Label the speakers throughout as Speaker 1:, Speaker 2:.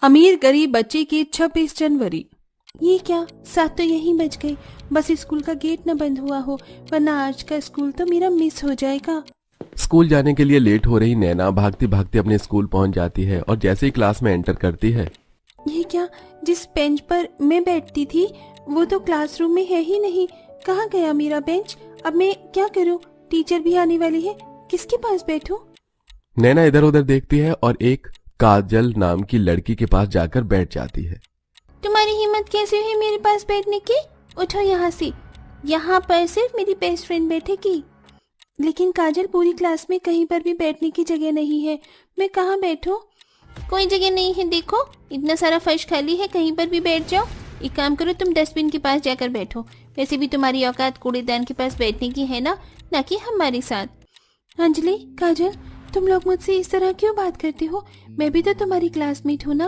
Speaker 1: अमीर गरीब बच्चे की 26 जनवरी। ये क्या, 7 तो यहीं बज गई। बस स्कूल का गेट न बंद हुआ हो, वरना आज का स्कूल तो मेरा मिस हो जाएगा।
Speaker 2: स्कूल जाने के लिए लेट हो रही नैना भागती भागती अपने स्कूल पहुंच जाती है और जैसे ही क्लास में एंटर करती है,
Speaker 1: ये क्या, जिस बेंच पर मैं बैठती थी वो तो क्लासरूम में है ही नहीं। कहाँ गया मेरा बेंच? अब मैं क्या करूँ? टीचर भी आने वाली है, किसके पास बैठूं?
Speaker 2: नैना इधर उधर देखती है और एक काजल नाम की लड़की के पास जाकर बैठ जाती है।
Speaker 1: तुम्हारी हिम्मत कैसे हुई मेरे पास बैठने की? उठो यहाँ से, यहाँ पर सिर्फ मेरी बेस्ट फ्रेंड बैठेगी। लेकिन काजल, पूरी क्लास में कहीं पर भी बैठने की जगह नहीं है, मैं कहाँ बैठूं? कोई जगह नहीं है, देखो इतना सारा फर्श खाली है, कहीं पर भी बैठ जाओ। एक काम करो, तुम डस्टबिन के पास जाकर बैठो। वैसे भी तुम्हारी औकात कूड़ेदान के पास बैठने की है ना कि हमारे साथ। अंजलि, काजल, तुम लोग मुझसे इस तरह क्यों बात करते हो? मैं भी तो तुम्हारी क्लासमेट हूँ ना।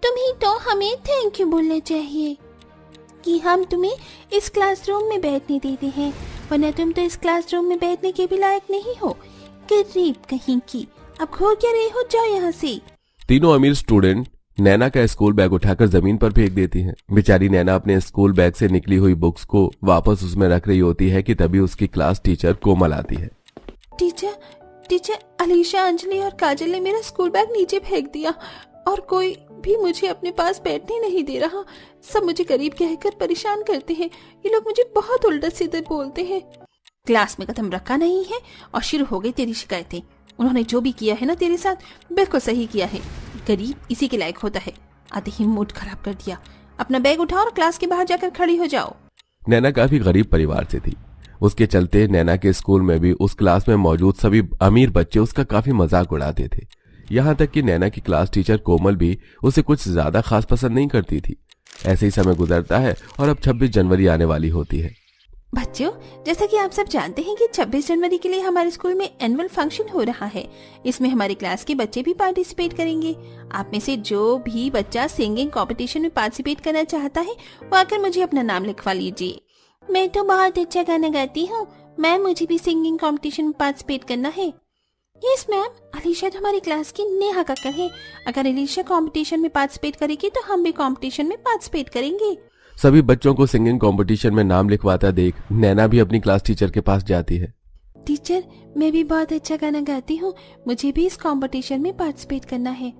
Speaker 1: तुम्हें तो हमें थैंक यू बोलना चाहिए कि हम तुम्हें इस क्लासरूम में बैठने देते हैं, वरना तुम तो इस क्लासरूम में बैठने के भी लायक नहीं हो। गरीब कहीं की, अब खो क्या रहे हो? जाओ यहाँ से।
Speaker 2: तीनों अमीर स्टूडेंट नैना का स्कूल बैग उठाकर जमीन पर फेंक देती हैं। बेचारी नैना अपने स्कूल बैग से निकली हुई बुक्स को वापस उसमें रख रही होती है कि तभी उसकी क्लास टीचर कोमल आती है।
Speaker 1: टीचर, अलीशा, अंजलि और काजल ने मेरा स्कूल बैग नीचे फेंक दिया और कोई भी मुझे अपने पास बैठने नहीं दे रहा। सब मुझे गरीब कहकर परेशान करते हैं। ये लोग मुझे बहुत उल्टा सीधे बोलते हैं। क्लास में कदम रखा नहीं है और शुरू हो गई तेरी शिकायतें। उन्होंने जो भी किया है ना तेरे साथ, बिल्कुल सही किया है। गरीब इसी के लायक होता है। आधे ही मूड खराब कर दिया। अपना बैग उठाओ और क्लास के बाहर जाकर खड़ी हो जाओ।
Speaker 2: नैना काफी गरीब परिवार से थी। उसके चलते नैना के स्कूल में भी उस क्लास में मौजूद सभी अमीर बच्चे उसका काफी मजाक उड़ाते थे। यहाँ तक कि नैना की क्लास टीचर कोमल भी उसे कुछ ज्यादा खास पसंद नहीं करती थी। ऐसे ही समय गुजरता है और अब 26 जनवरी आने वाली होती है।
Speaker 1: बच्चों, जैसा कि आप सब जानते हैं कि 26 जनवरी के लिए हमारे स्कूल में एनुअल फंक्शन हो रहा है। इसमें हमारी क्लास के बच्चे भी पार्टिसिपेट करेंगे। आप में से जो भी बच्चा सिंगिंग कंपटीशन में पार्टिसिपेट करना चाहता है वो आकर मुझे अपना नाम लिखवा लीजिए। मैं तो बहुत अच्छा गाना गाती हूँ मैम, मुझे भी सिंगिंग कंपटीशन में पार्टिसिपेट करना है। यस मैम, अलीशा तो हमारी क्लास की नेहा कक्कड़ है। अगर अलीशा कंपटीशन में पार्टिसिपेट करेगी तो हम भी कंपटीशन में पार्टिसिपेट करेंगे।
Speaker 2: सभी बच्चों को सिंगिंग कंपटीशन में नाम लिखवाता देख नैना भी अपनी क्लास टीचर के पास जाती है।
Speaker 1: टीचर, मैं भी बहुत अच्छा गाना गाती हूँ, मुझे भी इस कंपटीशन में पार्टिसिपेट करना है।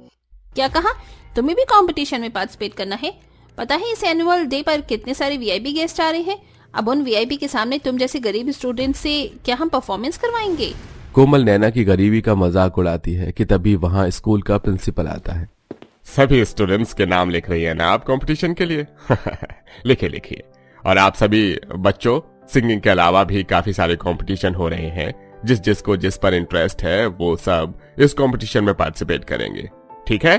Speaker 1: क्या कहा? तुम्हें भी कंपटीशन में पार्टिसिपेट करना है? पता है इस एनुअल डे पर कितने सारे वीआईपी गेस्ट आ रहे हैं। अब उन वीआईपी के सामने तुम जैसे गरीब स्टूडेंट से क्या हम परफॉर्मेंस करवाएंगे?
Speaker 2: कोमल नैना की गरीबी का मजाक उड़ाती है कि तभी वहाँ स्कूल का प्रिंसिपल आता है।
Speaker 3: सभी स्टूडेंट्स के नाम लिख रही है ना आप कंपटीशन के लिए? लिखिए। और आप सभी बच्चों, सिंगिंग के अलावा भी काफी सारे कंपटीशन हो रहे हैं। जिसको जिस पर इंटरेस्ट है वो सब इस कंपटीशन में पार्टिसिपेट करेंगे, ठीक है?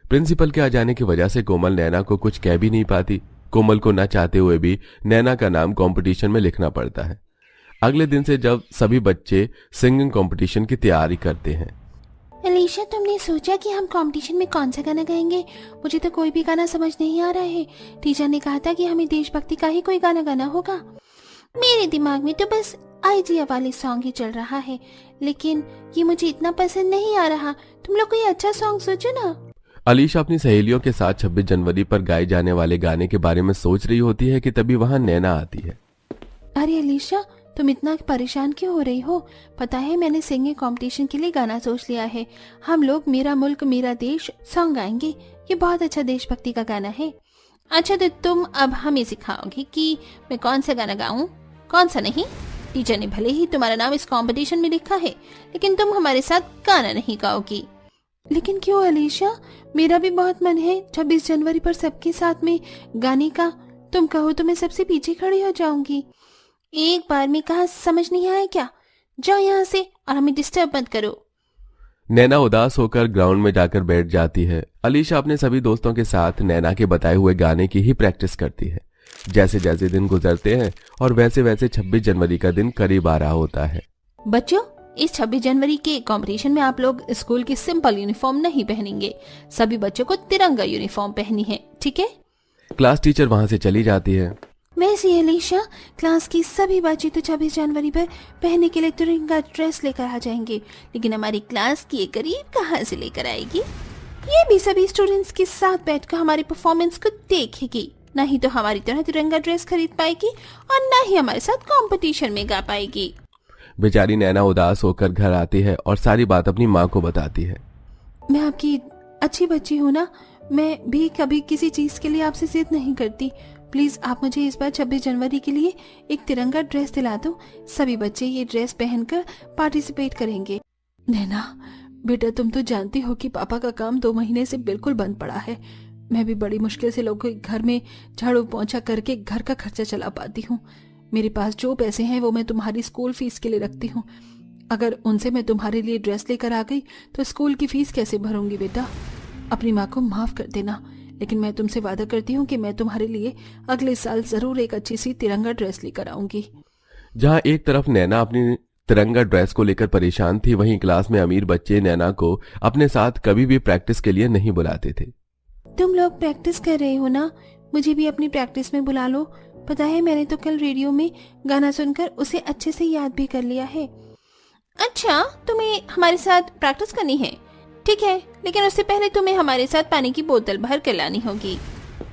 Speaker 2: प्रिंसिपल के आ जाने की वजह से कोमल नैना को कुछ कह भी नहीं पाती। कोमल को न चाहते हुए भी नैना का नाम कंपटीशन में लिखना पड़ता है। अगले दिन से जब सभी बच्चे सिंगिंग कंपटीशन की तैयारी करते हैं।
Speaker 1: अलीशा, तुमने सोचा कि हम कंपटीशन में कौन सा गाना गाएंगे? मुझे तो कोई भी गाना समझ नहीं आ रहा है। टीचर ने कहा था कि हमें देशभक्ति का ही कोई गाना गाना होगा। मेरे दिमाग में तो बस आइडिया वाले सॉन्ग ही चल रहा है, लेकिन ये मुझे इतना पसंद नहीं आ रहा। तुम लोग कोई अच्छा सॉन्ग सोचो ना।
Speaker 2: अलीशा अपनी सहेलियों के साथ 26 जनवरी पर गाए जाने वाले गाने के बारे में सोच रही होती है कि तभी वहाँ नैना आती है।
Speaker 1: अरे अलीशा, तुम इतना परेशान क्यों हो रही हो? पता है मैंने सिंगिंग कंपटीशन के लिए गाना सोच लिया है। हम लोग मेरा मुल्क मेरा देश सॉन्ग गाएंगे। ये बहुत अच्छा देशभक्ति का गाना है। अच्छा, तो तुम अब हमें सिखाओगे कि मैं कौन सा गाना गाऊं, कौन सा नहीं? टीचर ने भले ही तुम्हारा नाम इस कंपटीशन में लिखा है, लेकिन तुम हमारे साथ गाना नहीं गाओगी। लेकिन क्यों अलीशा? मेरा भी बहुत मन है 26 जनवरी पर सबके साथ में गाने का। तुम कहो तो मैं सबसे पीछे खड़ी हो जाऊंगी। एक बार में कहा, समझ नहीं आया क्या? जाओ यहाँ से और हमें डिस्टर्ब मत करो।
Speaker 2: नैना उदास होकर ग्राउंड में जाकर बैठ जाती है। अलीशा अपने सभी दोस्तों के साथ नैना के बताए हुए गाने की ही प्रैक्टिस करती है। जैसे जैसे दिन गुजरते हैं और वैसे वैसे 26 जनवरी का दिन करीब आ रहा होता है।
Speaker 1: बच्चों, इस 26 जनवरी के कंपटीशन में आप लोग स्कूल की सिंपल यूनिफॉर्म नहीं पहनेंगे। सभी बच्चों को तिरंगा यूनिफॉर्म पहनी है, ठीक है?
Speaker 2: क्लास टीचर वहाँ से चली जाती है।
Speaker 1: वैसे अलीशा, क्लास की सभी बच्चे तो 26 जनवरी पर पहनने के लिए तिरंगा ड्रेस लेकर आ जाएंगे, लेकिन हमारी क्लास की एक गरीब कहाँ से लेकर आएगी? ये भी सभी स्टूडेंट्स के साथ बैठकर हमारी परफॉर्मेंस को देखेगी, ना ही तो हमारी तरह तिरंगा ड्रेस खरीद पाएगी और ना ही हमारे साथ कंपटीशन में गा पाएगी।
Speaker 2: बेचारी नैना उदास होकर घर आती है और सारी बात अपनी माँ को बताती है।
Speaker 1: मैं आपकी अच्छी बच्ची हूँ ना, मैं भी कभी किसी चीज के लिए आपसे जिद नहीं करती। प्लीज आप मुझे इस बार 26 जनवरी के लिए एक तिरंगा ड्रेस दिला दो। सभी बच्चे ये ड्रेस पहनकर पार्टिसिपेट करेंगे। नैना बेटा, तुम तो जानती हो कि पापा का काम 2 महीने से बिल्कुल बंद पड़ा है। मैं भी बड़ी मुश्किल से लोगों के घर में झाड़ू पोंछा करके घर का खर्चा चला पाती हूँ। मेरे पास जो पैसे हैं वो मैं तुम्हारी स्कूल फीस के लिए रखती हूँ। अगर उनसे मैं तुम्हारे लिए ड्रेस लेकर आ गई तो स्कूल की फीस कैसे भरूंगी बेटा? अपनी माँ को माफ कर देना, लेकिन मैं तुमसे वादा करती हूँ कि मैं तुम्हारे लिए अगले साल जरूर एक अच्छी सी तिरंगा ड्रेस लेकर आऊंगी।
Speaker 2: जहाँ एक तरफ नैना अपनी तिरंगा ड्रेस को लेकर परेशान थी, वहीं क्लास में अमीर बच्चे नैना को अपने साथ कभी भी प्रैक्टिस के लिए नहीं बुलाते थे।
Speaker 1: तुम लोग प्रैक्टिस कर रहे हो ना, मुझे भी अपनी प्रैक्टिस में बुला लो। पता है मैंने तो कल रेडियो में गाना सुनकर उसे अच्छे से याद भी कर लिया है। अच्छा, तुम्हें हमारे साथ प्रैक्टिस करनी है? ठीक है, लेकिन उससे पहले तुम्हें हमारे साथ पानी की बोतल भर कर लानी होगी।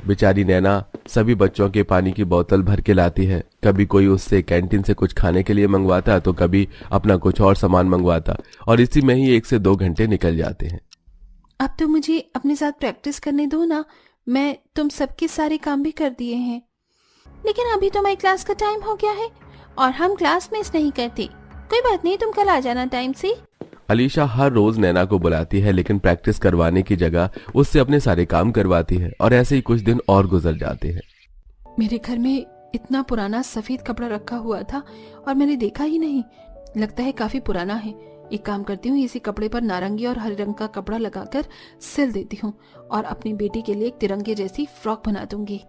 Speaker 2: बेचारी नैना सभी बच्चों के पानी की बोतल भर के लाती है। कभी कोई उससे कैंटीन से कुछ खाने के लिए मंगवाता तो कभी अपना कुछ और सामान मंगवाता, और इसी में ही 1 से 2 घंटे निकल जाते हैं।
Speaker 1: अब तो मुझे अपने साथ प्रैक्टिस करने दो ना, मैं तुम सबके सारे काम भी कर दिए हैं। लेकिन अभी तो हमारी क्लास का टाइम हो गया है और हम क्लास मिस नहीं करते। कोई बात नहीं, तुम कल आ जाना टाइम से।
Speaker 2: अलीशा हर रोज नैना को बुलाती है, लेकिन प्रैक्टिस करवाने की जगह उससे अपने सारे काम करवाती है, और ऐसे ही कुछ दिन और गुजर जाते हैं।
Speaker 1: मेरे घर में इतना पुराना सफेद कपड़ा रखा हुआ था और मैंने देखा ही नहीं। लगता है काफी पुराना है। एक काम करती हूँ, इसी कपड़े पर नारंगी और हरे रंग का कपड़ा लगाकर सिल देती हूँ और अपनी बेटी के लिए एक तिरंगे जैसी फ्रॉक बना दूंगी।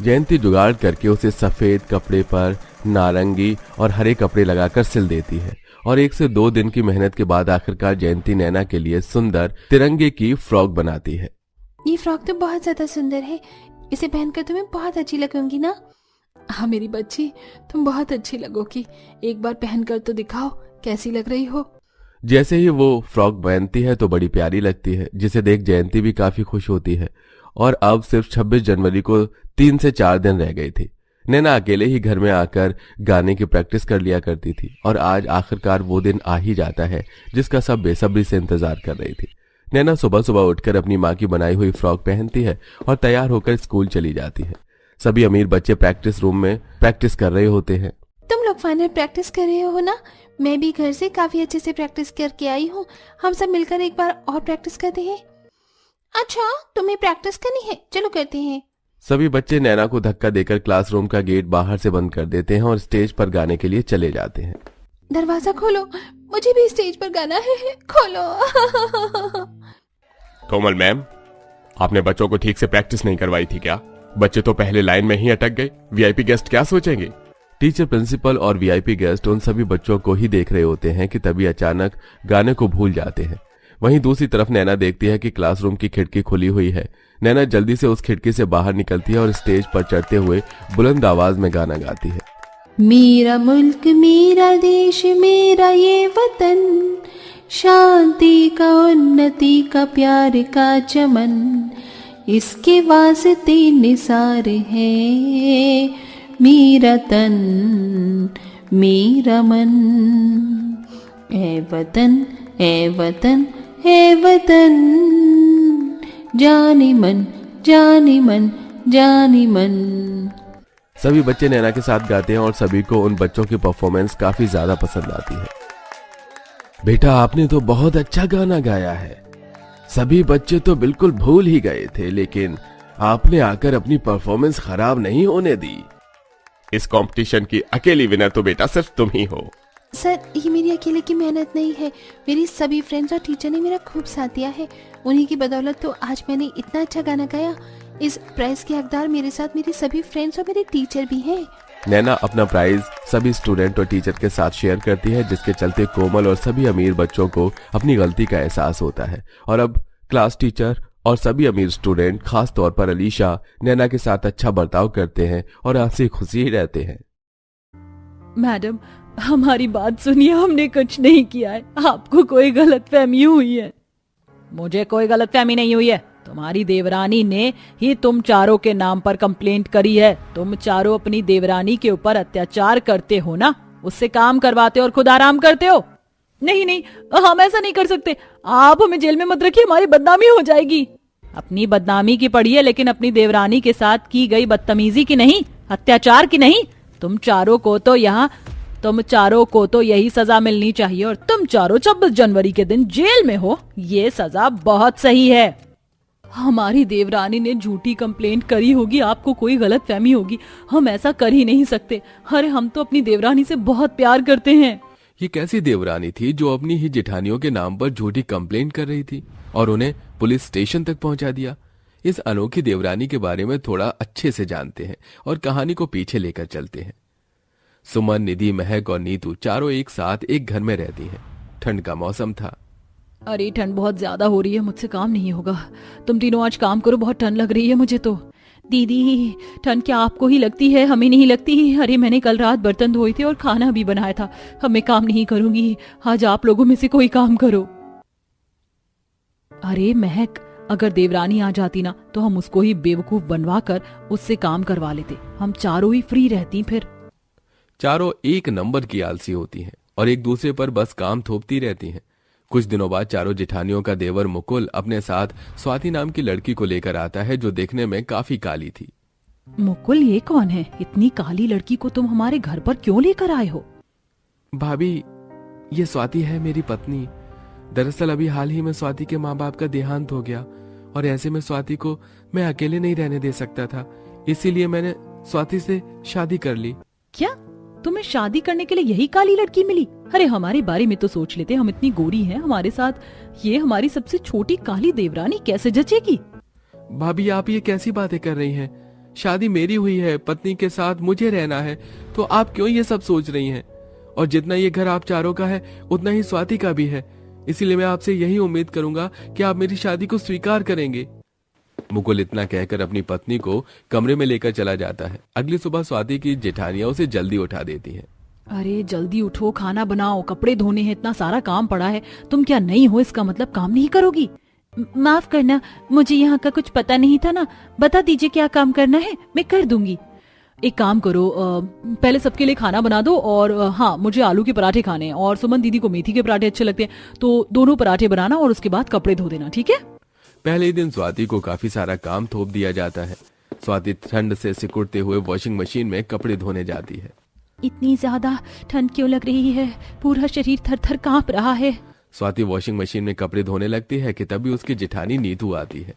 Speaker 2: जयंती जुगाड़ करके उसे सफेद कपड़े पर नारंगी और हरे कपड़े लगाकर सिल देती है, और 1 से 2 दिन की मेहनत के बाद आखिरकार जयंती नैना के लिए सुंदर तिरंगे की फ्रॉक बनाती है।
Speaker 1: ये फ्रॉक तो बहुत ज्यादा सुंदर है, इसे पहनकर तुम्हें बहुत अच्छी लगूंगी ना? हाँ मेरी बच्ची, तुम बहुत अच्छी लगोगी। एक बार पहनकर तो दिखाओ कैसी लग रही हो।
Speaker 2: जैसे ही वो फ्रॉक पहनती है तो बड़ी प्यारी लगती है, जिसे देख जयंती भी काफी खुश होती है। और अब सिर्फ 26 जनवरी को 3 से 4 दिन रह गई थी। नैना अकेले ही घर में आकर गाने की प्रैक्टिस कर लिया करती थी, और आज आखिरकार वो दिन आ ही जाता है जिसका सब बेसब्री से इंतजार कर रही थी। नैना सुबह सुबह उठकर अपनी माँ की बनाई हुई फ्रॉक पहनती है और तैयार होकर स्कूल चली जाती है। सभी अमीर बच्चे प्रैक्टिस रूम में प्रैक्टिस कर रहे होते हैं।
Speaker 1: तुम लोग फाइनल प्रैक्टिस कर रहे हो ना? मैं भी घर से काफी अच्छे से प्रैक्टिस करके आई हूँ। हम सब मिलकर एक बार और प्रैक्टिस करते हैं। अच्छा, तुम्हें प्रैक्टिस करनी है? चलो करते हैं।
Speaker 2: सभी बच्चे नैना को धक्का देकर क्लासरूम का गेट बाहर से बंद कर देते हैं और स्टेज पर गाने के लिए चले जाते हैं।
Speaker 1: दरवाजा खोलो, मुझे भी स्टेज पर गाना है। खोलो।
Speaker 3: कोमल मैम, आपने बच्चों को ठीक से प्रैक्टिस नहीं करवाई थी क्या? बच्चे तो पहले लाइन में ही अटक गए। वीआईपी गेस्ट क्या सोचेंगे?
Speaker 2: टीचर, प्रिंसिपल और वीआईपी गेस्ट उन सभी बच्चों को ही देख रहे होते हैं कि तभी अचानक गाने को भूल जाते हैं। वहीं दूसरी तरफ नैना देखती है कि क्लासरूम की खिड़की खुली हुई है। नैना जल्दी से उस खिड़की से बाहर निकलती है और स्टेज पर चढ़ते हुए बुलंद आवाज में गाना गाती है।
Speaker 1: मेरा मुल्क, मेरा देश, मेरा ये वतन, शांति का, उन्नति का, प्यार का चमन, इसके वास्ते निसार है मेरा तन, मेरा मन। ए वतन, ए वतन, ए वतन, जाने मन, जाने मन, जाने मन।
Speaker 2: सभी बच्चे नैना के साथ गाते हैं और सभी को उन बच्चों की परफॉर्मेंस काफी ज्यादा पसंद आती है। बेटा, आपने तो बहुत अच्छा गाना गाया है। सभी बच्चे तो बिल्कुल भूल ही गए थे, लेकिन आपने आकर अपनी परफॉर्मेंस खराब नहीं होने दी।
Speaker 3: इस कंपटीशन की अकेली विनर तो बेटा सिर्फ तुम ही हो।
Speaker 1: सर, ये मेरी अकेले की मेहनत नहीं है। मेरी सभी फ्रेंड्स और टीचर ने मेरा खूब साथ दिया है। उन्हीं की बदौलत तो आज मैंने इतना अच्छा गाना गाया। इस प्राइज के हकदार मेरे साथ मेरी सभी फ्रेंड्स और मेरे टीचर भी हैं।
Speaker 2: नैना अपना प्राइज सभी स्टूडेंट और टीचर के साथ शेयर करती है, जिसके चलते कोमल और सभी अमीर बच्चों को अपनी गलती का एहसास होता है। और अब क्लास टीचर और सभी अमीर स्टूडेंट, खास तौर पर अलीशा, नैना के साथ अच्छा बर्ताव करते हैं और हंसी खुशी ही रहते हैं।
Speaker 4: मैडम, हमारी बात सुनिए, हमने कुछ नहीं किया है। आपको कोई गलतफहमी हुई है। मुझे कोई गलतफहमी नहीं हुई है। तुम्हारी देवरानी ने ही तुम चारों के नाम पर कंप्लेंट करी है। तुम चारों अपनी देवरानी के ऊपर अत्याचार करते हो ना, उससे काम करवाते हो और खुद आराम करते हो। नहीं नहीं, हम ऐसा नहीं कर सकते। आप हमें जेल में मत रखिए, हमारी बदनामी हो जाएगी। अपनी बदनामी की पड़ी है, लेकिन अपनी देवरानी के साथ की गई बदतमीजी की नहीं, अत्याचार की नहीं। तुम चारों को तो यही सजा मिलनी चाहिए और तुम चारों 26 जनवरी के दिन जेल में हो। ये सजा बहुत सही है। हमारी देवरानी ने झूठी कंप्लेंट करी होगी, आपको कोई गलत फहमी होगी। हम ऐसा कर ही नहीं सकते। अरे हम तो अपनी देवरानी से बहुत प्यार करते हैं।
Speaker 2: ये कैसी देवरानी थी जो अपनी ही जेठानियों के नाम पर झूठी कंप्लेंट कर रही थी और उन्हें पुलिस स्टेशन तक पहुंचा दिया। इस अनोखी देवरानी के बारे में थोड़ा अच्छे से जानते हैं और कहानी को पीछे लेकर चलते हैं। सुमन, निधि, महक और नीतू चारों एक साथ एक घर में रहती हैं। ठंड का मौसम था।
Speaker 4: अरे ठंड बहुत ज्यादा हो रही है, मुझसे काम नहीं होगा। तुम तीनों आज काम करो, बहुत ठंड लग रही है मुझे तो। दीदी, ठंड क्या आपको ही लगती है, हमें नहीं लगती? अरे मैंने कल रात बर्तन धोए थे और खाना भी बनाया था। अब मैं काम नहीं करूंगी, आज आप लोगों में से कोई काम करो। अरे महक, अगर देवरानी आ जाती ना तो हम उसको ही बेवकूफ बनवा कर उससे काम करवा लेते। हम चारों ही फ्री रहती फिर।
Speaker 2: चारों एक नंबर की आलसी होती हैं और एक दूसरे पर बस काम थोपती रहती हैं। कुछ दिनों बाद चारों जेठानियों का देवर मुकुल अपने साथ स्वाति नाम की लड़की को लेकर आता है, जो देखने में काफी काली थी।
Speaker 4: मुकुल, ये कौन है? इतनी काली लड़की को तुम हमारे घर पर क्यों लेकर आए हो?
Speaker 2: भाभी, ये स्वाति है मेरी पत्नी। दरअसल अभी हाल ही में स्वाति के माँ बाप का देहांत हो गया और ऐसे में स्वाति को मैं अकेले नहीं रहने दे सकता था, इसीलिए मैंने स्वाति से शादी कर ली।
Speaker 4: क्या तुम्हें शादी करने के लिए यही काली लड़की मिली? अरे हमारे बारे में तो सोच लेते, हम इतनी गोरी हैं, हमारे साथ ये हमारी सबसे छोटी काली देवरानी कैसे जचेगी?
Speaker 2: भाभी, आप ये कैसी बातें कर रही हैं? शादी मेरी हुई है, पत्नी के साथ मुझे रहना है, तो आप क्यों ये सब सोच रही हैं? और जितना ये घर आप चारों का है उतना ही स्वाति का भी है, इसीलिए मैं आपसे यही उम्मीद करूंगा कि आप मेरी शादी को स्वीकार करेंगे। मुकुल इतना कहकर अपनी पत्नी को कमरे में लेकर चला जाता है। अगली सुबह स्वाति की जेठानियां उसे जल्दी उठा देती हैं।
Speaker 4: अरे जल्दी उठो, खाना बनाओ, कपड़े धोने हैं, इतना सारा काम पड़ा है। तुम क्या नहीं हो, इसका मतलब काम नहीं करोगी? माफ करना, मुझे यहाँ का कुछ पता नहीं था ना। बता दीजिए क्या काम करना है, मैं कर दूंगी। एक काम करो, पहले सबके लिए खाना बना दो और हाँ, मुझे आलू के पराठे खाने हैं और सुमन दीदी को मेथी के पराठे अच्छे लगते हैं, तो दोनों पराठे बनाना और उसके बाद कपड़े धो देना, ठीक है?
Speaker 2: पहले ही दिन स्वाति को काफी सारा काम थोप दिया जाता है। स्वाति ठंड से सिकुड़ते हुए वॉशिंग मशीन में कपड़े धोने जाती है।
Speaker 4: इतनी ज्यादा ठंड क्यों लग रही है? पूरा शरीर थर थर कांप रहा है।
Speaker 2: स्वाति वॉशिंग मशीन में कपड़े धोने लगती है कि तभी उसकी जेठानी नीतू आती है।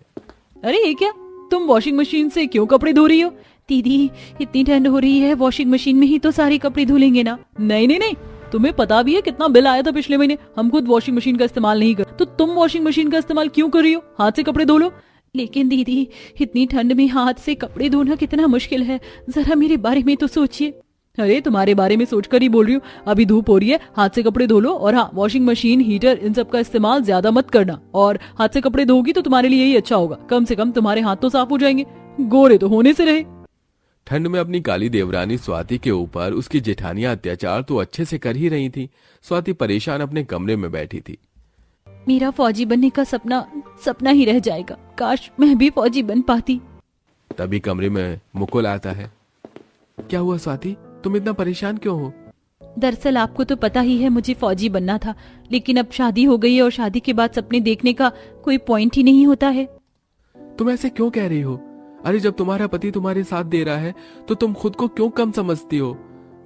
Speaker 4: अरे ये क्या, तुम वॉशिंग मशीन से क्यों कपड़े धो रही हो? दीदी, इतनी ठंड हो रही है, वॉशिंग मशीन में ही तो सारे कपड़े धुलेंगे ना। नहीं नहीं नहीं, तुम्हें पता भी है कितना बिल आया था पिछले महीने। हम खुद वॉशिंग मशीन का इस्तेमाल नहीं कर, तो तुम वॉशिंग मशीन का इस्तेमाल क्यों कर रही हो? हाथ से कपड़े धो लो। लेकिन दीदी, इतनी ठंड में हाथ से कपड़े धोना कितना मुश्किल है, जरा मेरे बारे में तो सोचिए। अरे तुम्हारे बारे में सोचकर ही बोल रही हूँ। अभी धूप हो रही है, हाथ से कपड़े धो लो। और हाँ, वॉशिंग मशीन, हीटर, इन सब का इस्तेमाल ज्यादा मत करना। और हाथ से कपड़े धोगी तो तुम्हारे लिए यही अच्छा होगा, कम से कम तुम्हारे हाथ तो साफ हो जाएंगे, गोरे तो होने से रहे।
Speaker 2: ठंड में अपनी काली देवरानी स्वाति के ऊपर उसकी जेठानियां अत्याचार तो अच्छे से कर ही रही थी। स्वाति परेशान अपने कमरे में बैठी थी।
Speaker 4: मेरा फौजी बनने का सपना ही रह जाएगा। काश मैं भी फौजी बन पाती।
Speaker 2: तभी कमरे में मुकुल आता है। क्या हुआ स्वाति, तुम इतना परेशान क्यों हो?
Speaker 4: दरअसल आपको तो पता ही है, मुझे फौजी बनना था, लेकिन अब शादी हो गई है और शादी के बाद सपने देखने का कोई पॉइंट ही नहीं होता है।
Speaker 2: तुम ऐसे क्यों कह रही हो? अरे जब तुम्हारा पति तुम्हारे साथ दे रहा है तो तुम खुद को क्यों कम समझती हो?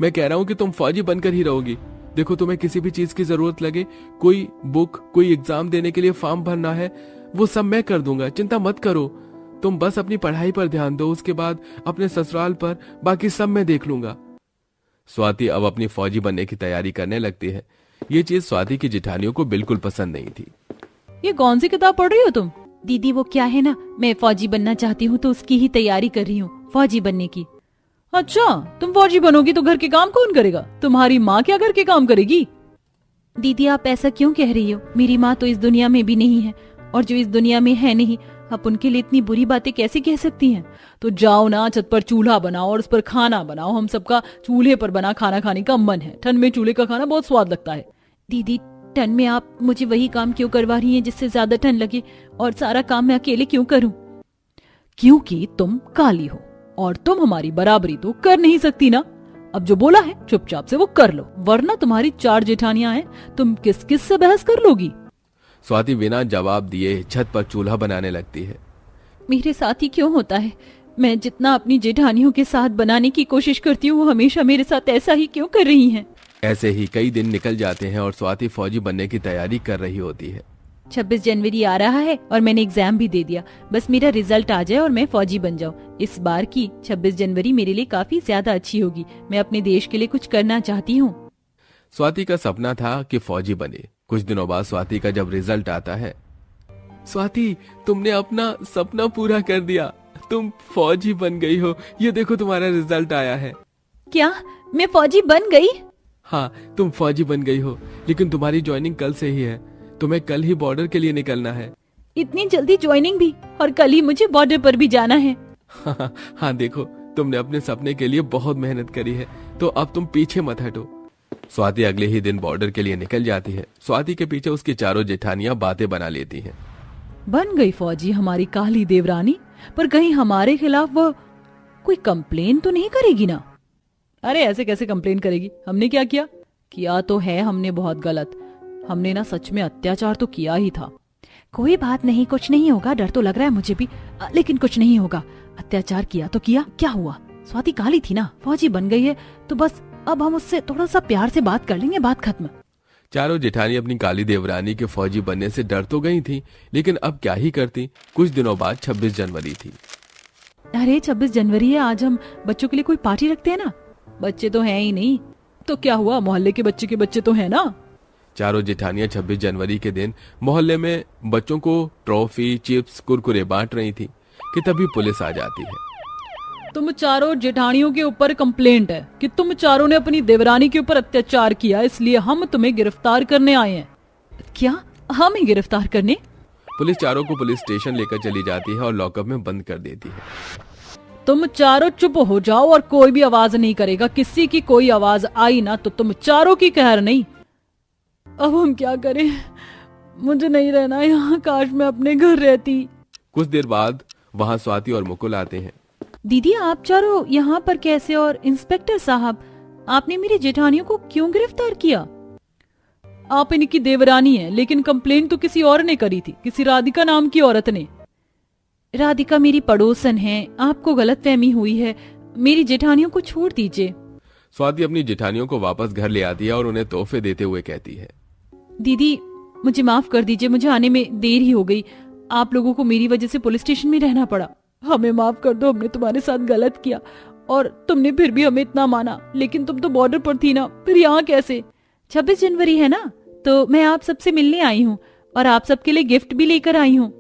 Speaker 2: मैं कह रहा हूँ कि तुम फौजी बनकर ही रहोगी। देखो, तुम्हें किसी भी चीज की जरूरत लगे, कोई बुक, कोई एग्जाम देने के लिए फॉर्म भरना है, वो सब मैं कर दूंगा, चिंता मत करो। तुम बस अपनी पढ़ाई पर ध्यान दो, उसके बाद अपने ससुराल पर, बाकी सब मैं देख लूंगा। स्वाति अब अपनी फौजी बनने की तैयारी करने लगती है। ये चीज स्वाति की जेठानियों को बिल्कुल पसंद नहीं थी।
Speaker 4: ये कौन सी किताब पढ़ रही हो तुम? दीदी वो क्या है ना, मैं फौजी बनना चाहती हूँ तो उसकी ही तैयारी कर रही हूँ, फौजी बनने की। अच्छा, तुम फौजी बनोगी तो घर के काम कौन करेगा? तुम्हारी माँ क्या घर के काम करेगी? दीदी आप ऐसा क्यों कह रही हो? मेरी माँ तो इस दुनिया में भी नहीं है, और जो इस दुनिया में है नहीं, आप उनके लिए इतनी बुरी बातें कैसे कह सकती हैं? तो जाओ ना, छत पर चूल्हा बनाओ और उस पर खाना बनाओ। हम सबका चूल्हे पर बना खाना खाने का मन है। ठंड में चूल्हे का खाना बहुत स्वाद लगता है। दीदी ठंड में आप मुझे वही काम क्यों करवा रही हैं जिससे ज्यादा ठंड लगे, और सारा काम मैं अकेले क्यों करूं? क्योंकि तुम काली हो और तुम हमारी बराबरी तो कर नहीं सकती ना। अब जो बोला है चुपचाप से वो कर लो, वरना तुम्हारी 4 जेठानियां हैं, तुम किस किस से बहस कर लोगी?
Speaker 2: स्वाति बिना जवाब दिए छत पर चूल्हा बनाने लगती है।
Speaker 4: मेरे साथ ही क्यों होता है? मैं जितना अपनी जेठानियों के साथ बनाने की कोशिश करती हूँ वो हमेशा मेरे साथ ऐसा ही क्यों कर रही हैं?
Speaker 2: ऐसे ही कई दिन निकल जाते हैं और स्वाति फौजी बनने की तैयारी कर रही होती है।
Speaker 4: 26 जनवरी आ रहा है और मैंने एग्जाम भी दे दिया। बस मेरा रिजल्ट आ जाए और मैं फौजी बन जाऊं। इस बार की 26 जनवरी मेरे लिए काफी ज्यादा अच्छी होगी। मैं अपने देश के लिए कुछ करना चाहती हूँ।
Speaker 2: स्वाति का सपना था कि फौजी बने। कुछ दिनों बाद स्वाति का जब रिजल्ट आता है, स्वाति तुमने अपना सपना पूरा कर दिया, तुम फौजी बन गई हो, ये देखो तुम्हारा रिजल्ट आया है।
Speaker 4: क्या मैं फौजी बन गई?
Speaker 2: हाँ तुम फौजी बन गई हो, लेकिन तुम्हारी ज्वाइनिंग कल से ही है। तुम्हें कल ही बॉर्डर के लिए निकलना है।
Speaker 4: इतनी जल्दी ज्वाइनिंग भी? और कल ही मुझे बॉर्डर पर भी जाना है?
Speaker 2: हाँ देखो, तुमने अपने सपने के लिए बहुत मेहनत करी है, तो अब तुम पीछे मत हटो। स्वाति अगले ही दिन बॉर्डर के लिए निकल जाती है। स्वाति के पीछे उसकी चारों जेठानियां बातें बना लेती हैं।
Speaker 4: बन गई फौजी हमारी काली देवरानी, पर कहीं हमारे खिलाफ वो कोई कंप्लेन तो नहीं करेगी ना? अरे ऐसे कैसे कंप्लेन करेगी? हमने क्या किया? किया तो है हमने बहुत गलत। हमने ना सच में अत्याचार तो किया ही था। कोई बात नहीं, कुछ नहीं होगा। डर तो लग रहा है मुझे भी, लेकिन कुछ नहीं होगा। अत्याचार किया तो किया, क्या हुआ? स्वाति काली थी ना, फौजी बन गई है तो बस अब हम उससे थोड़ा सा प्यार से बात कर लेंगे, बात खत्म।
Speaker 2: चारों जेठानी अपनी काली देवरानी के फौजी बनने से डर तो गई थी, लेकिन अब क्या ही करती। कुछ दिनों बाद 26 जनवरी थी।
Speaker 4: अरे 26 जनवरी है, आज हम बच्चों के लिए कोई पार्टी रखते हैं ना। बच्चे तो हैं ही नहीं, तो क्या हुआ, मोहल्ले के बच्चे तो हैं ना।
Speaker 2: चारों जेठानियां 26 जनवरी के दिन मोहल्ले में बच्चों को ट्रॉफी, चिप्स, कुरकुरे बांट रही थी कि तभी पुलिस आ जाती है।
Speaker 4: तुम चारों जेठानियों के ऊपर कंप्लेंट है कि तुम चारों ने अपनी देवरानी के ऊपर अत्याचार किया, इसलिए हम तुम्हें गिरफ्तार करने आए हैं। क्या हमें गिरफ्तार करने?
Speaker 2: पुलिस चारों को पुलिस स्टेशन लेकर चली जाती है और लॉकअप में बंद कर देती है।
Speaker 4: तुम चारों चुप हो जाओ और कोई भी आवाज नहीं करेगा। किसी की कोई आवाज आई ना तो तुम चारों की कहर नहीं। अब हम क्या करें? मुझे नहीं रहना यहाँ, काश मैं अपने घर रहती।
Speaker 2: कुछ देर बाद वहाँ स्वाति और मुकुल आते हैं।
Speaker 4: दीदी आप चारों यहाँ पर कैसे? और इंस्पेक्टर साहब, आपने मेरी जेठानियों को क्यों गिरफ्तार किया? आप इनकी देवरानी हैं, लेकिन कंप्लेंट तो किसी और ने करी थी, किसी राधिका नाम की औरत ने। राधिका मेरी पड़ोसन है, आपको गलतफहमी हुई है। मेरी जेठानियों को छोड़ दीजिए।
Speaker 2: स्वाति अपनी जेठानियों को वापस घर ले आती है और उन्हें तोहफे देते हुए कहती है,
Speaker 4: दीदी मुझे माफ कर दीजिए, मुझे आने में देर ही हो गई। आप लोगों को मेरी वजह से पुलिस स्टेशन में रहना पड़ा। हमें माफ कर दो, हमने तुम्हारे साथ गलत किया और तुमने फिर भी हमें इतना माना, लेकिन तुम तो बॉर्डर पर थी ना, फिर यहाँ कैसे? 26 जनवरी है ना, तो मैं आप सबसे मिलने आई हूँ और आप सबके लिए गिफ्ट भी लेकर आई हूँ।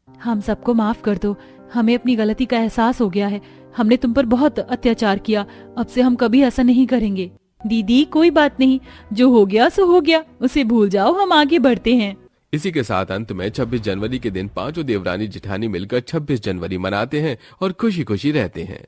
Speaker 4: हम सबको माफ कर दो, हमें अपनी गलती का एहसास हो गया है। हमने तुम पर बहुत अत्याचार किया, अब से हम कभी ऐसा नहीं करेंगे। दीदी कोई बात नहीं, जो हो गया सो हो गया, उसे भूल जाओ, हम आगे बढ़ते हैं।
Speaker 2: इसी के साथ अंत में 26 जनवरी के दिन पांचों देवरानी जेठानी मिलकर 26 जनवरी मनाते हैं और खुशी खुशी रहते हैं।